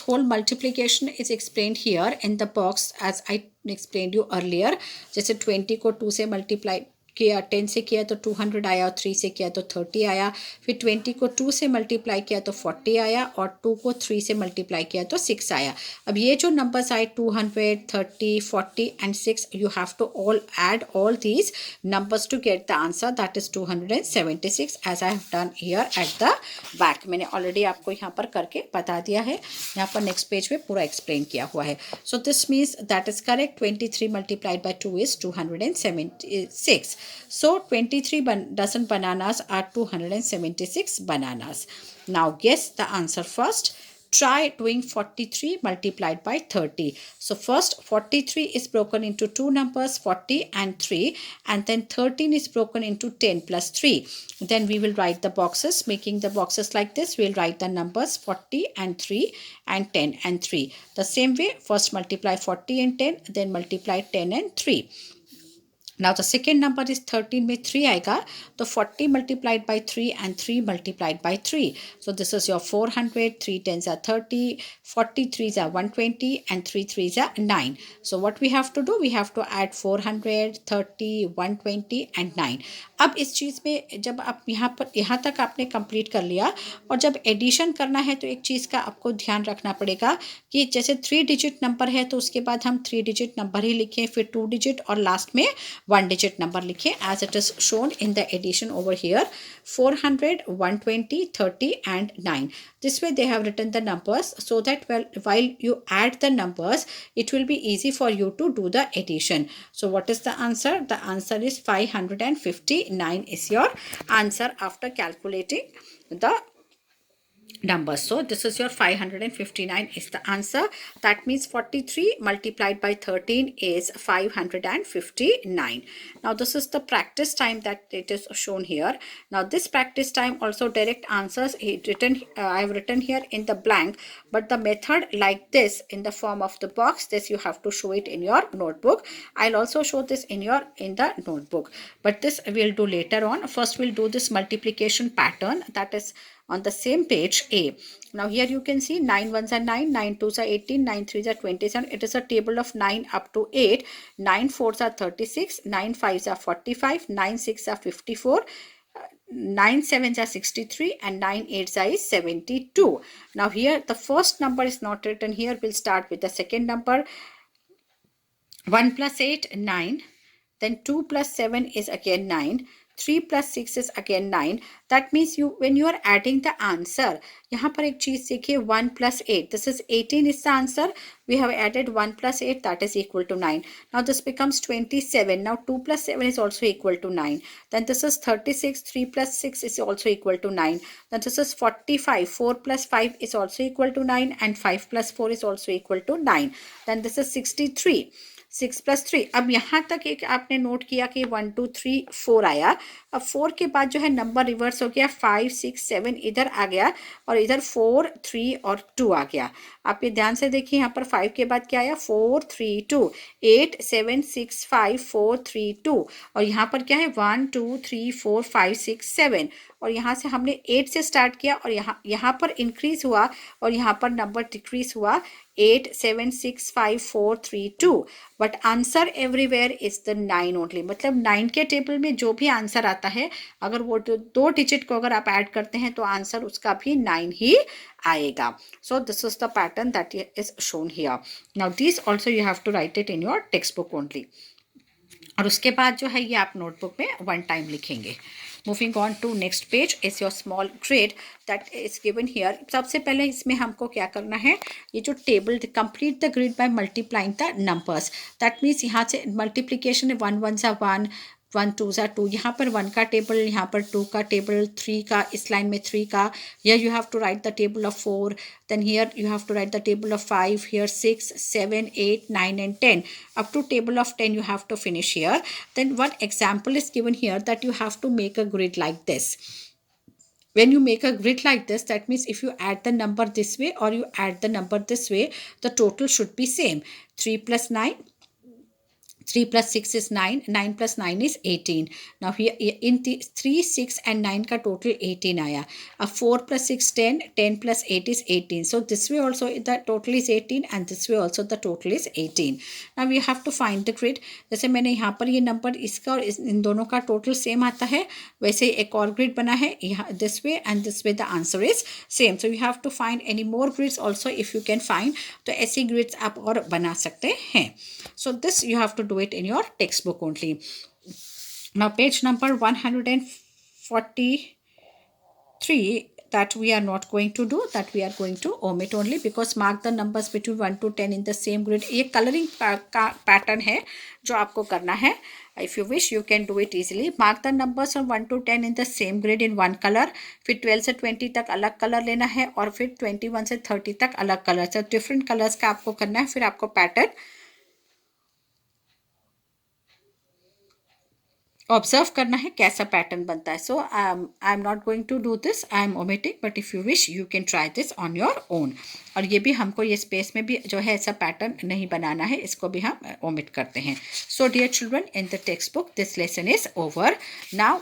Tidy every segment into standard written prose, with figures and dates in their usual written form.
whole multiplication is explained here in the box as I explained you earlier. जैसे 20 को 2 से multiply किया, 10 से किया तो 200 आया, और 3 से किया तो 30 आया, फिर 20 को 2 से मल्टीप्लाई किया तो 40 आया, और 2 को 3 से मल्टीप्लाई किया तो 6 आया. अब ये जो नंबर्स आए 200, 30, 40 and 6, you have to all add all these numbers to get the answer, that is 276 as I have done here at the back. मैंने ऑलरेडी आपको यहाँ पर करके बता दिया है, यहाँ पर नेक्स्ट पेज पे पूरा एक्सप्लेन किया हुआ है. So this means that is correct. 23 multiplied by 2 is 276. So 23 dozen bananas are 276 bananas. Now guess the answer first. Try doing 43 multiplied by 30. So first 43 is broken into two numbers, 40 and 3, and then 13 is broken into 10 plus 3. Then we will write the boxes. Making the boxes like this, we will write the numbers 40 and 3 and 10 and 3. The same way, first multiply 40 and 10, then multiply 10 and 3. Now the second number is 13 में 3 आएगा, तो 40 multiplied by 3 and 3 multiplied by 3. So this is your 400, 3 tens are 30, 40 threes are 120 and 3 threes are 9. So what we have to do, we have to add 400, 30, 120 and 9. अब इस चीज़ में जब आप यहाँ तक आपने कंप्लीट कर लिया, और जब एडिशन करना है तो एक चीज़ का आपको ध्यान रखना पड़ेगा कि जैसे 3 डिजिट नंबर है तो उसके बाद हम 3 डिजिट नंबर ही लिखें, फिर 2 डिजिट और लास्ट में 1 digit number लिखें as it is shown in the addition over here. 400, 120, 30 and 9. This way they have written the numbers so that while you add the numbers, it will be easy for you to do the addition. So what is the answer? The answer is 559 is your answer after calculating the numbers. So this is your 559 is the answer. That means 43 multiplied by 13 is 559. Now this is the practice time that it is shown here. Now this practice time also direct answers I have written here in the blank, but the method like this in the form of the box, this you have to show it in your notebook. I'll also show this in the notebook, but this we'll do later on. First we'll do this multiplication pattern that is on the same page A. Now here you can see 9 ones are 9, 9 twos are 18, 9 threes are 27. It is a table of 9 up to 8. 9 fours are 36, 9 fives are 45, 9 six are 54, 9 sevens are 63 and 9 eights are 72. Now here the first number is not written here. We'll start with the second number. 1 plus 8, 9. Then 2 plus 7 is again 9. 3 plus 6 is again 9. That means when you are adding the answer, यहाँ पर एक चीज़ देखिए 1 plus 8. This is 18 is the answer. We have added 1 plus 8, that is equal to 9. Now this becomes 27. Now 2 plus 7 is also equal to 9. Then this is 36. 3 plus 6 is also equal to 9. Then this is 45. 4 plus 5 is also equal to 9. And 5 plus 4 is also equal to 9. Then this is 63. 6 plus 3. अब यहाँ तक एक आपने note किया कि 1 2 3 4 आया. अब 4 के बाद जो है नंबर रिवर्स हो गया, 5 6 7 इधर आ गया और इधर 4 3 और 2 आ गया. आप ये ध्यान से देखिए, यहाँ पर 5 के बाद क्या आया, 4 3 2. 8 7 6 5 4 3 2. और यहाँ पर क्या है 1 2 3 4 5 6 7. और यहाँ से हमने 8 से स्टार्ट किया और यहाँ पर इंक्रीज हुआ और यहाँ पर नंबर डिक्रीज हुआ 8 7 6 5 4 3 2. But answer everywhere is the 9 only. मतलब 9 के टेबल में जो भी आंसर आता है, अगर वो 2 डिजिट को अगर आप ऐड करते हैं तो आंसर उसका भी 9 ही आएगा. So this is the pattern that is shown here. Now this also you have to write it in your text book only. और उसके बाद जो है ये आप नोटबुक में 1 टाइम लिखेंगे. Moving on to next page is your small grid that is given here. सबसे पहले इसमें हमको क्या करना है, ये जो table complete the grid by multiplying the numbers. That means यहाँ से multiplication है 1 1 सा 1, 1 2 सा 2. यहाँ पर 1 का टेबल, यहाँ पर 2 का टेबल, 3 का, इस लाइन में 3 का. Here you have to write the table of 4. Then here you have to write the table of 5. Here 6, 7, 8, 9 and 10. Up to table of 10 you have to finish here. Then one example is given here that you have to make a grid like this. When you make a grid like this, that means if you add the number this way or you add the number this way, the total should be same. 3 plus 9. 3 plus 6 is 9, 9 plus 9 is 18. Now here in the 3, 6 and 9 ka total 18 आया. 4 plus 6 10, 10 plus 8 is 18. So this way also the total is 18 and this way also the total is 18. Now we have to find the grid. जैसे मैंने यहाँ पर ये number इसका और इन दोनों का टोटल सेम आता है, वैसे एक और ग्रिड बना है यहाँ this way and this way the answer is same. So you have to find any more grids also if you can find. तो ऐसी grids आप और बना सकते हैं. So this you have to do it in your textbook only. Now page number 143 that we are not going to do, that we are going to omit only because mark the numbers between 1 to 10 in the same grid. ये coloring pattern है जो आपको करना है. If you wish you can do it easily. Mark the numbers from 1 to 10 in the same grid in one color. फिर 12 से 20 तक अलग कलर लेना है और फिर 21 से 30 तक अलग कलर. So different colors का आपको करना है. फिर आपको पैटर्न ऑब्जर्व करना है कैसा पैटर्न बनता है. So I am not going to do this, I am omitting, but if you wish you can try this on your own. और ये भी हमको ये स्पेस में भी जो है ऐसा पैटर्न नहीं बनाना है, इसको भी हम ओमिट करते हैं. So dear children, in the text book this lesson is over. Now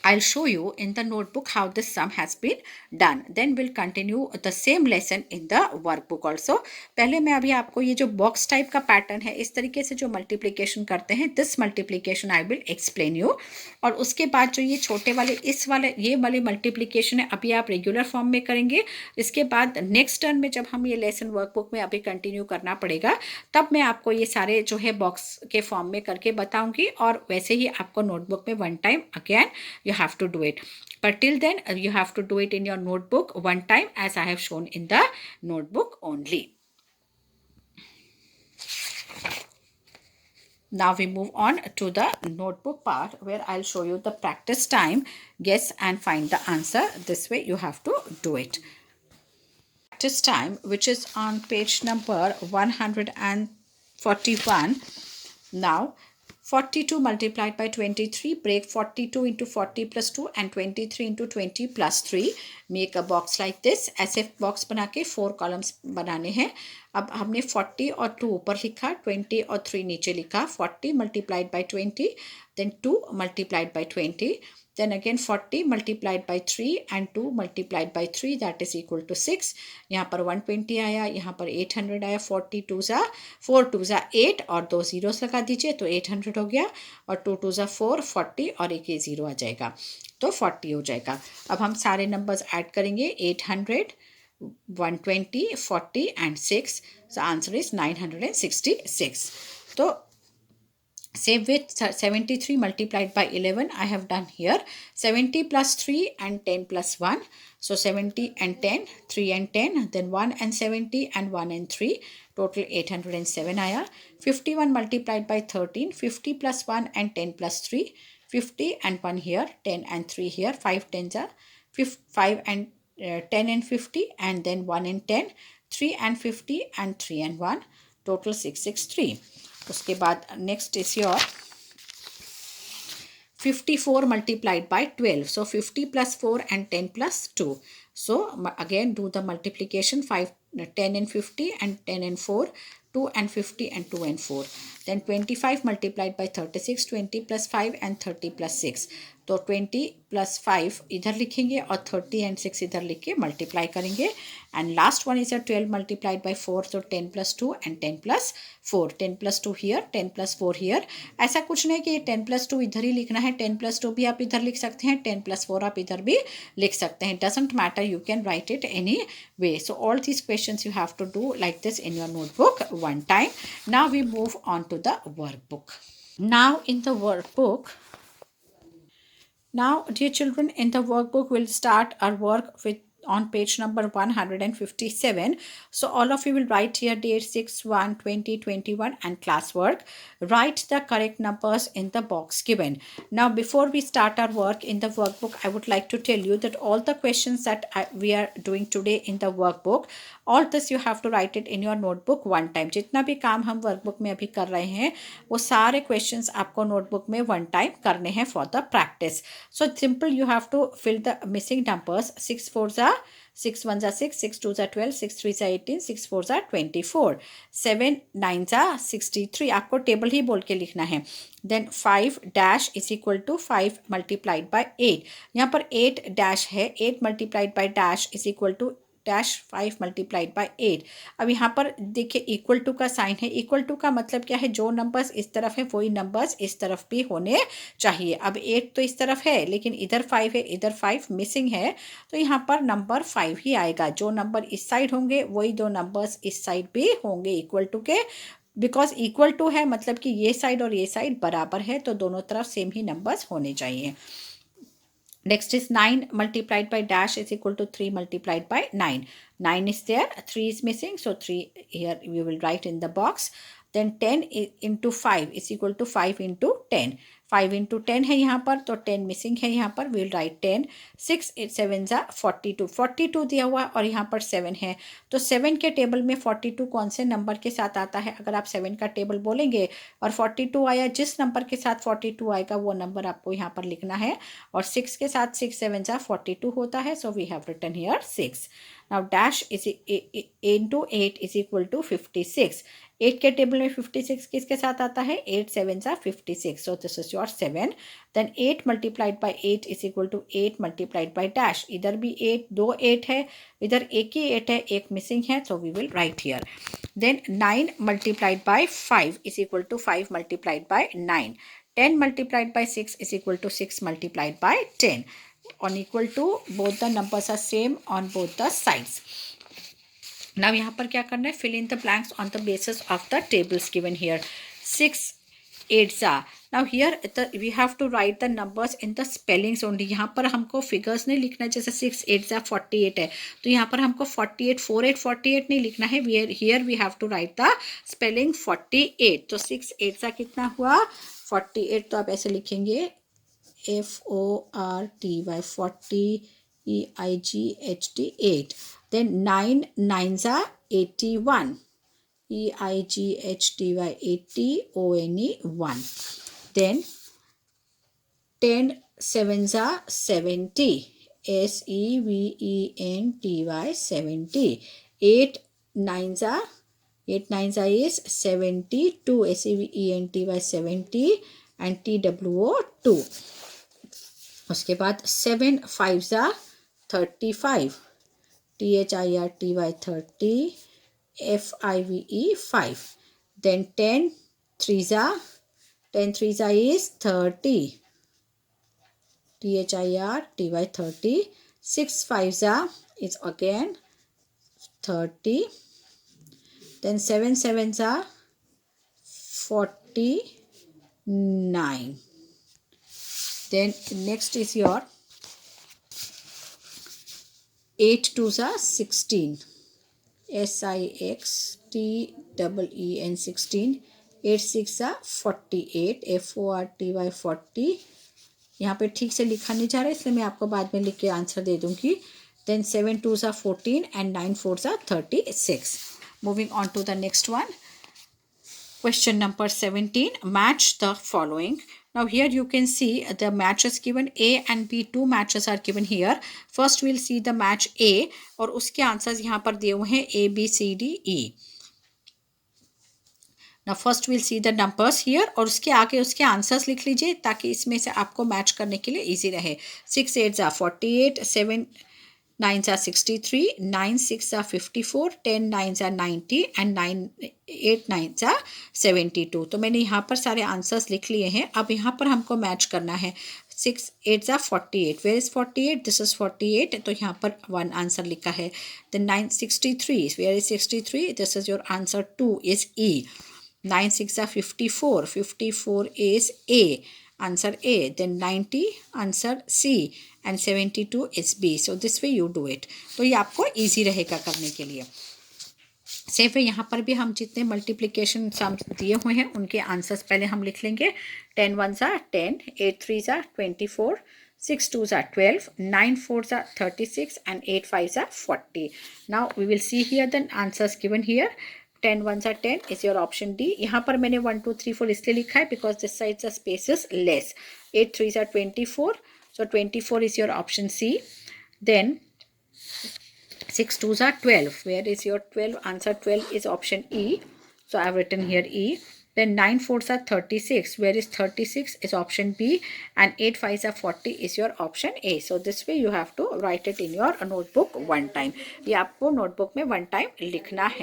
I'll show you in the notebook how this sum has been done. Then we'll continue the same lesson in the workbook also. पहले मैं अभी आपको ये जो box type का pattern है, इस तरीके से जो मल्टीप्लिकेशन करते हैं, this multiplication I will explain you. और उसके बाद जो ये छोटे वाले इस वाले ये वाले मल्टीप्लिकेशन है, अभी आप रेगुलर फॉर्म में करेंगे. इसके बाद नेक्स्ट टर्न में जब हम ये लेसन वर्कबुक में अभी कंटिन्यू करना पड़ेगा, तब मैं आपको ये सारे जो है बॉक्स के फॉर्म में करके बताऊँगी. और वैसे ही आपको नोटबुक में one time again you have to do it, but till then you have to do it in your notebook one time as I have shown in the notebook only. Now we move on to the notebook part where I'll show you the practice time, guess and find the answer. This way you have to do it. Practice time, which is on page number 141. Now 42 multiplied by 23, break 42 into 40 plus 2 and 23 into 20 plus 3. Make a box like this. ऐसे box बना के 4 columns बनाने हैं. अब हमने 40 और 2 ऊपर लिखा, 20 और 3 नीचे लिखा. 40 multiplied by 20, then 2 multiplied by 20, then again 40 multiplied by 3 and 2 multiplied by 3, that is equal to 6. यहाँ पर 120 आया, यहाँ पर 800 आया. 4 2 ज़ा 8 और 2 ज़ीरोस लगा दीजिए तो 800 हो गया. और 2 2 ज़ा 4, 40 और एक ये ज़ीरो आ जाएगा तो 40 हो जाएगा. अब हम सारे नंबर्स ऐड करेंगे. 800, 120, 40 and 6. So answer is 966. तो same with 73 multiplied by 11 I have done here. 70 plus 3 and 10 plus 1. So 70 and 10, 3 and 10, then 1 and 70 and 1 and 3. Total 807 आया. 51 multiplied by 13, 50 plus 1 and 10 plus 3. 50 and 1 here, 10 and 3 here. 5 tens are 5 and 10 and 50 and then 1 and 10, 3 and 50 and 3 and 1. Total 663. उसके बाद next is your 54 multiplied by 12. So 50 plus 4 and 10 plus 2. So again do the multiplication. 5, 10 and 50 and 10 and 4, 2 and 50 and 2 and 4. Then 25 multiplied by 36, 20 plus 5 and 30 plus 6. तो 20 plus 5 इधर लिखेंगे और 30 and 6 इधर लिख के multiply करेंगे. And last one is 12 multiplied by 4, तो 10 plus 2 and 10 plus 4. 10 plus 2 here, 10 plus 4 here. ऐसा कुछ नहीं कि 10 प्लस 2 इधर ही लिखना है. 10 प्लस 2 भी आप इधर लिख सकते हैं, 10 प्लस 4 आप इधर भी लिख सकते हैं. Doesn't matter, you can write it any way. So all these questions you have to do like this in your notebook one time. Now we move on to the workbook. Now in the workbook, now dear children, in the workbook we'll start our work with on page number 157. So all of you will write here date 6, 1, 20, 21 and classwork. Write the correct numbers in the box given. Now before we start our work in the workbook, I would like to tell you that all the questions that we are doing today in the workbook, all this you have to write it in your notebook one time. जितना भी काम हम workbook में अभी कर रहे हैं वो सारे questions आपको notebook में one time करने हैं for the practice. So simple, you have to fill the missing numbers. 6 4s are 6 1 जा 6, 6 2 जा 12, 6 3 जा 18, 6 4 जा 24, 7 9 जा 63. आपको टेबल ही बोल के लिखना है. Then 5 dash is equal to 5 multiplied by 8. यहाँ पर 8 डैश है, 8 multiplied by dash is equal to dash 5 multiplied by 8. अब यहाँ पर देखिए इक्वल टू का साइन है. इक्वल टू का मतलब क्या है, जो नंबर्स इस तरफ है वही नंबर्स इस तरफ भी होने चाहिए. अब 8 तो इस तरफ है लेकिन इधर 5 है, इधर 5 मिसिंग है, तो यहाँ पर नंबर 5 ही आएगा. जो नंबर इस साइड होंगे वही दो नंबर्स इस साइड भी होंगे इक्वल टू के. बिकॉज इक्वल टू है मतलब कि ये साइड और ये साइड बराबर है, तो दोनों तरफ सेम ही नंबर्स होने चाहिए. Next is 9 multiplied by dash is equal to 3 multiplied by 9. 9 is there, 3 is missing, so 3 here we will write in the box. Then 10 into 5 is equal to 5 into 10. 5 into 10 है यहाँ पर, तो 10 missing है यहाँ पर, we'll write 10. 6 8 7 जा 42. 42 दिया हुआ और यहाँ पर 7 है, तो 7 के टेबल में 42 कौन से नंबर के साथ आता है. अगर आप 7 का टेबल बोलेंगे और 42 आया, जिस नंबर के साथ 42 आएगा वो नंबर आपको यहाँ पर लिखना है. और 6 के साथ 6 7 जा 42 होता है, so we have written here 6. Now dash is into 8 is equal to 56. 8 के टेबल में 56 किसके साथ आता है, 8 7 जा 56, so this is your 7. Then 8 multiplied by 8 is equal to 8 multiplied by dash. इधर भी 8, दो 8 है, इधर एक ही 8 है, एक मिसिंग है, so we will write here. Then 9 multiplied by 5 is equal to 5 multiplied by 9. 10 multiplied by 6 is equal to 6 multiplied by 10. On equal to, both the numbers are same on both the sides. Now यहाँ पर क्या करना है, fill in the blanks on the basis of the tables given here. 6 8 जा. Now here we have to write the numbers in the spellings only. यहाँ पर हमको figures नहीं लिखना है, जैसे 6 8 जा 48 है, तो यहाँ पर हमको 48 48 48 नहीं लिखना है. Here we have to write the spelling 48. तो 6 8 जा कितना हुआ, 48. तो आप ऐसे लिखेंगे FORTY 40 EIGHT 8. Then 9 9 जा 81 EIGHTY 80 ONE 1. Then 10 7 जा 70 SEVENTY 70. 8 9 जा 8 9 जा is 72 SEVENTY 70 and TWO 2. उसके बाद 7 5 जा 35 THIRTY 30 FIVE 5. Then 10 3 जा 10 3 जा is 30 THIRTY 30. 6 5 जा is again 30. Then 7 7 जा 49. Then next is your 8 2 जा 16 SIXTEEN 16. 8 6 जा 48 FORTY 40. यहाँ पे ठीक से लिखा नहीं जा रहा है, इसलिए मैं आपको बाद में लिख के आंसर दे दूँगी. Then 7 2 जा 14 and 9 4 जा 36. Moving on to the next one. Question number 17. Match the following. Now here you can see the matches given. A and B, two matches are given here. First we'll see the match A और उसके answers यहाँ पर दिए हुए हैं A B C D E. Now first we'll see the numbers here और उसके आगे उसके आंसर्स लिख लीजिए ताकि इसमें से आपको मैच करने के लिए इजी रहे. 6 8 जा 48, 7 9 जा 63, 9 6 जा 54, 10 9 जा 90 and 8 9 जा 72. तो मैंने यहाँ पर सारे आंसर्स लिख लिए हैं. अब यहाँ पर हमको मैच करना है. 6 8 जा 48. Where is 48? This is 48. तो यहाँ पर 1 आंसर लिखा है. Then 9 63. Where is 63? This is your answer 2 is E. 9 6 जा 54. 54 is A. Answer A. Then 90 answer C and 72 is B. So this way you do it. तो ये आपको easy रहेगा करने के लिए. सेम है यहाँ पर भी हम जितने मल्टीप्लिकेशन सम्स दिए हुए हैं उनके आंसर्स पहले हम लिख लेंगे. 10 1 जा 10, 8 3 जा 24, 6 2 जा 12, 9 4 जा 36 and 8 5 जा 40. Now we will see here the answers given here. 10 1 जा 10 is your option D. यहाँ पर मैंने 1 2 3 4 इसलिए लिखा है because this side the space is less. 8 3 जा 24, so 24 is your option C. Then 6 2s are 12. Where is your 12? Answer 12 is option E. So I have written here E. Then 9 4s are 36. Where is 36? Is option B. And 8 5s are 40 is your option A. So this way you have to write it in your notebook one time. ये आपको notebook में one time लिखना है.